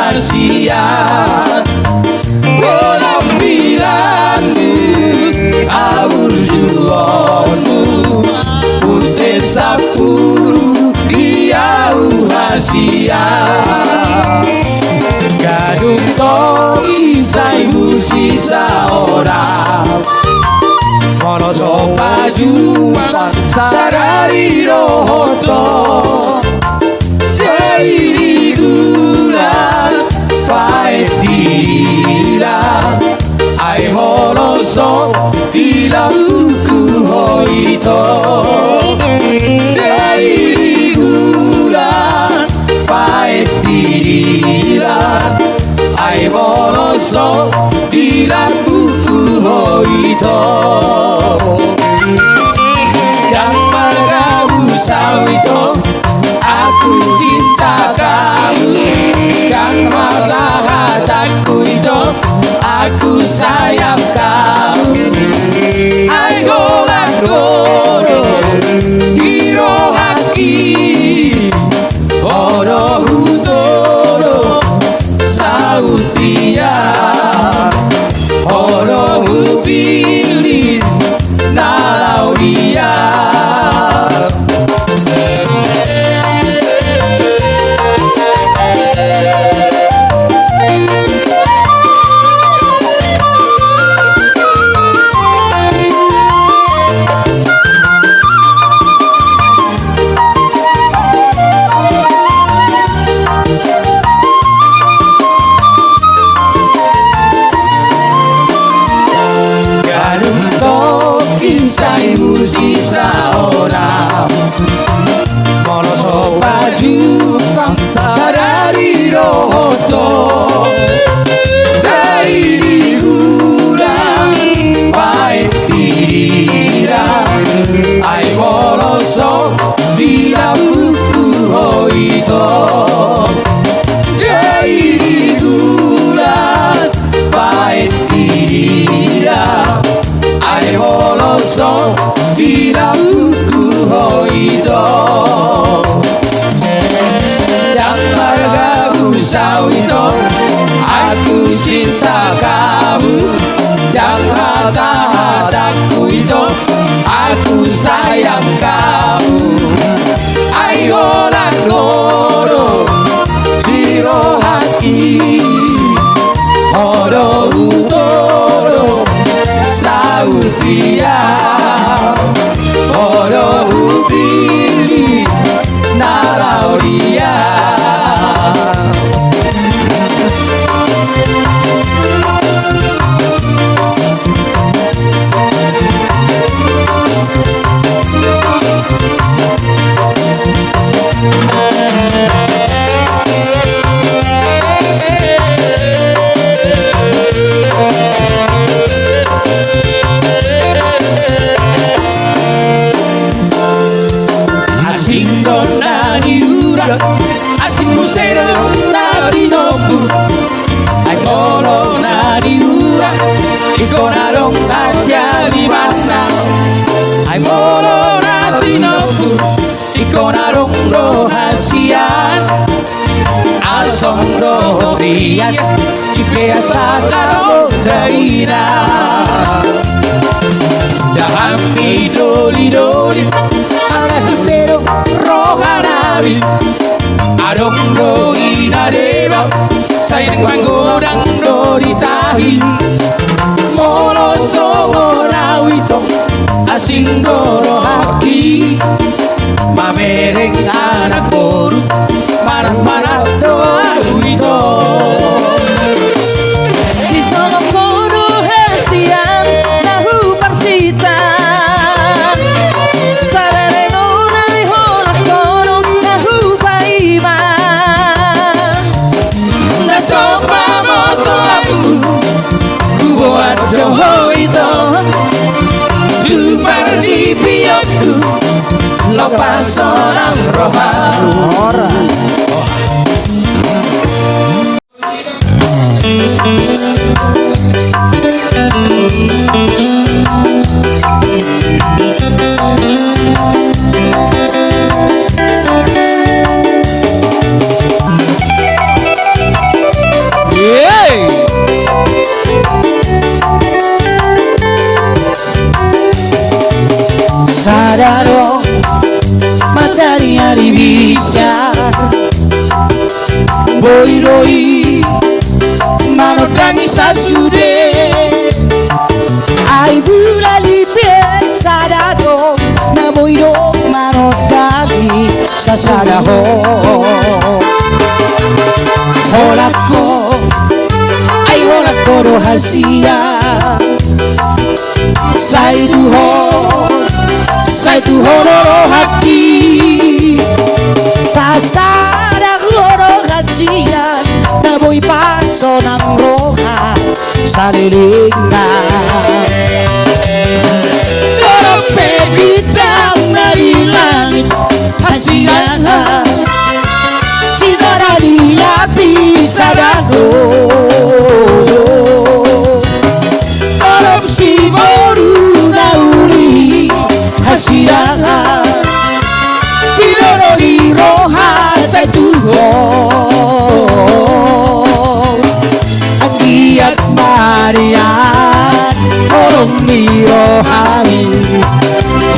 rahasia. Penampilanmu, awur jugonmu, putih sapuru dia rahasia. Gadung toki saibu sisa orang, mono sopa juang sadari rohoto. Diri gulan fae dila, ai holoso dila uku hoito. Diri gulan fae dila, ai holoso dila uku hoito. Yang margabu sawito, aku cinta kamu. Yang malah hataku itu, aku sayang kamu. Ai golak goro diro haki, oro hutoro saut dia, oro hupilin nalau dia. Saibu sisa orang, mono sopa jupang sadari rohoto. Dari gulang baik dira, ai moloso bila buku hoito. Dari gulang baik dira, ai holoso bila buku hoito. Yang margabu sawito, aku cinta kamu. Yang hataku itu, aku sayang kamu. Ayo nak loro diro hati, oro utoro saut dia, oro upili nalau dia. Asing dona diura, asing musero na dinobu, ai molo na diura, ikonarong aja di mana. Ai molo na dinobu, ikonarong rahasia. Asong rohrias, ipeasa karo daira. Dahami doli doli, asa sincero rohanabi. Adong doi nadeva, sayang manggodang dori tahi. Molo somorawito, asing doro haki. Mamereng anak boru, marah-marah doa wito. Si sono kono hesian nahu persita, sarere nona holak kono nahu paima. Na sopa moto abu, kubuat doho itu. Jumpa di piyokku, lepas seorang roharu. boiroi manodangi sasude Ai bulali sadado na boiro manodagi sasadaho holako ai holako rahasia sai Tuho loro hati sasada horo hasia na boy paso ng roha salilinga Torope bintang dari langit Hasiaha Sinara di api sadado Torop si boru nauli Hasiaha Tidoro di roha Tuho Anggiat Marian Holong di rohani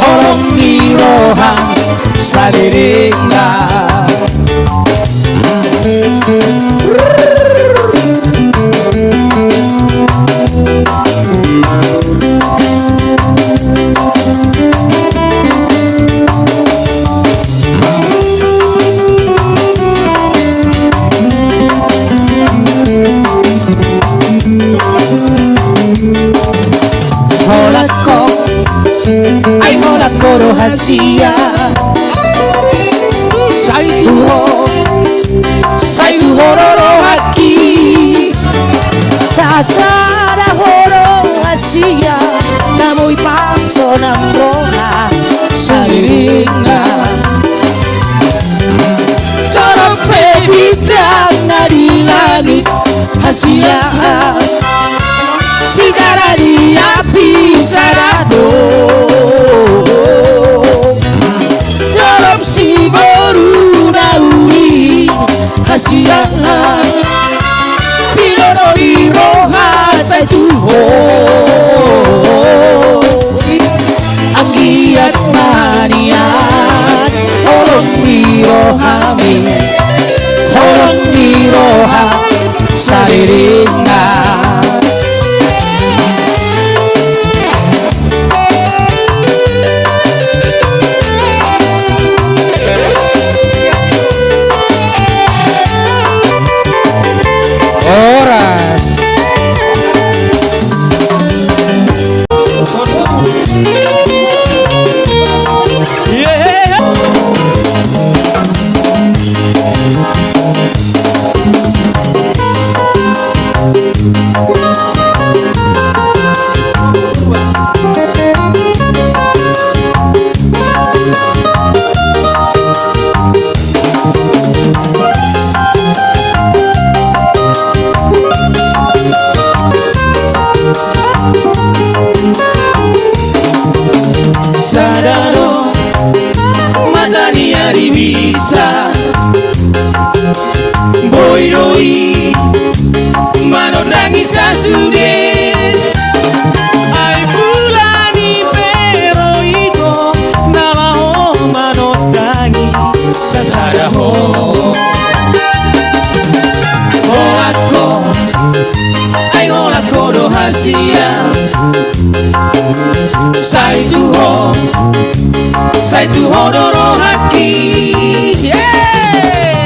Holong di rohan Sadiringa Ay holako rahasia Sai Tuho loro haki sasada horo hasia na boy paso ng roha Saliringa Torope bintang dari langit Hasiaha Sigara di api sadado Torop si boru nauli Hasiaha Tidoro di roha Sai Tuho Anggiat manian Holong di rohami Holong di roha Saliringa Oras Sadaro matani ari bisa boiroi manondangi sasude Ai bulani pero ito nalaho manondangi sasadaho holako ai holako rahasia Sai Tuho loro haki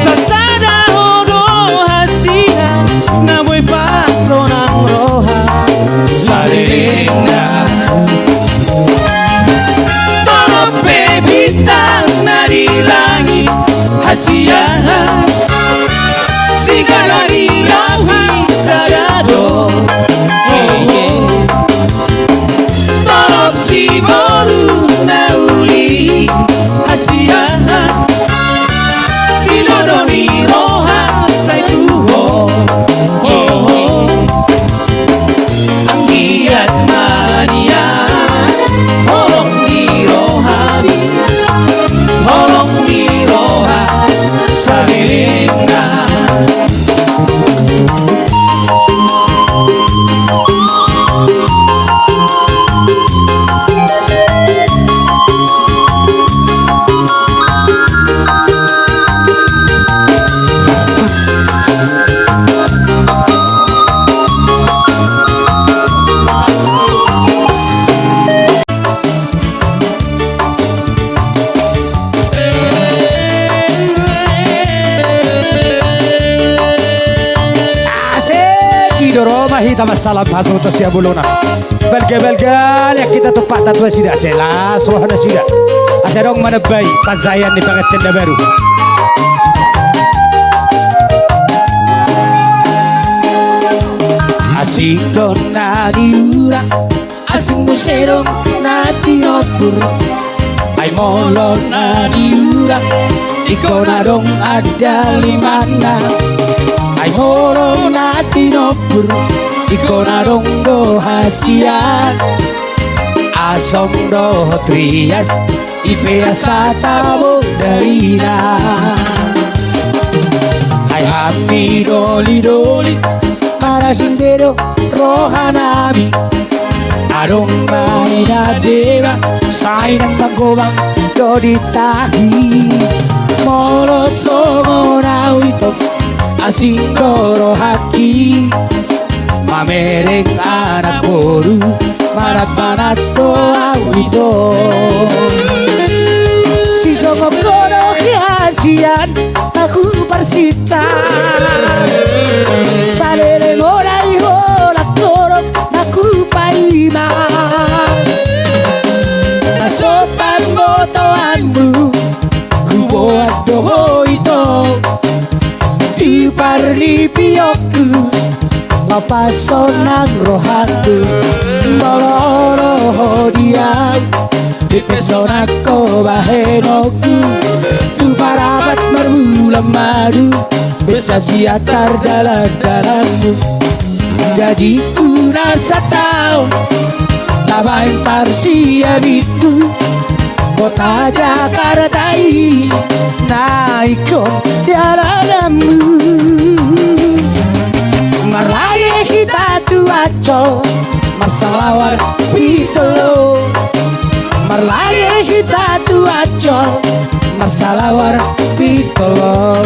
sasada horo hasia na boy paso ng roha Saliringa Torope bintang dari langit Hasiaha Sigara di api sadado Torop si boru nauli Hasiaha hita masalah pasang to siya bulona. Belga ya kita tuh patah tuh sida sela sohana sida. Aserong mana bayi pazayan ni pangatin na baru. Asing dona diura, asing musero na tinopur. Ay molo na diura, ikaw na dong ada limana. Ay molo na tinopur, ikaw na dong dohasiat. Asom do trias, ipeasa tabo darina. Ay happy doli para sendero rohanami. Arong maina deva, say ng magubang doditahi. Molo songo na ito, asing doro haki. Mamereng anak boru, manat to awito. Si songo kono kasihan, aku persita. Salele morai hola koro, aku paima. Nasopan motoanmu, rubo adoho ito. Di parli piyoku, lapaso ng rohatu. Moloro diam, di pesona ko bahenoku. Tu parapat marbulang madu, bersasiatar dalam-dalammu. Gajiku rasa tahu, tabain parsia bitu. Kota Jakarta ini naikon dalammu. Marlaye kita tuaco, masalawar pitolo. Marlaye kita tuaco, masalawar pitolo.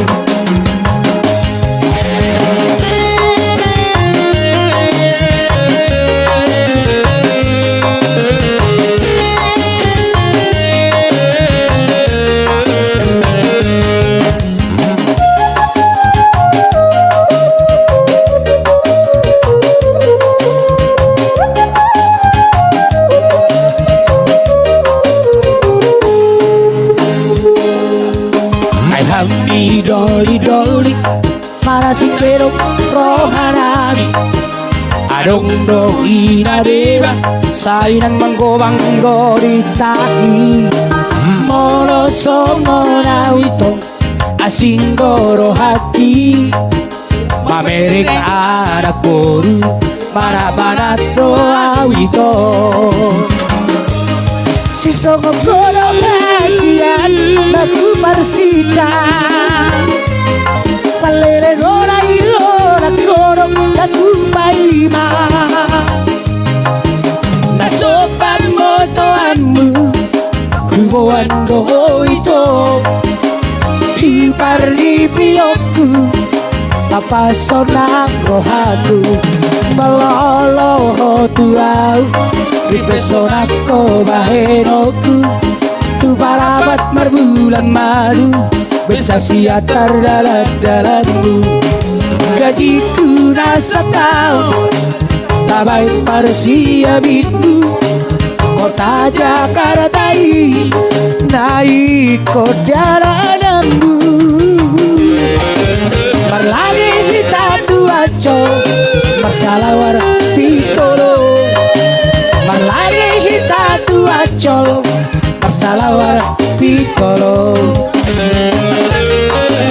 Doli para simpero rohanami. Adong do inadeba, say ng manggobang doritahi. Molo songo na itong asing doro hati. Mamereng anak boru, manabanat do awito. Si songo kono kasihan, naku parsita. Salele gora igora koro, naku paima. Nasopan motoanmu, rubuan doho ito. Di parli piyoku, lapaso ng rohatu. Malolo tuau, ripesona ko bahenoku. Tu parapat marbulan madu, bersasiatar dalam-dalammu. Gajiku rasa tahu, tabai parsia bitu. Kota Jakarta ini naik dalammu. Marlagi kita tuaco, masalawar pitolo. Marlagi kita tuaco, masalawar pitolo.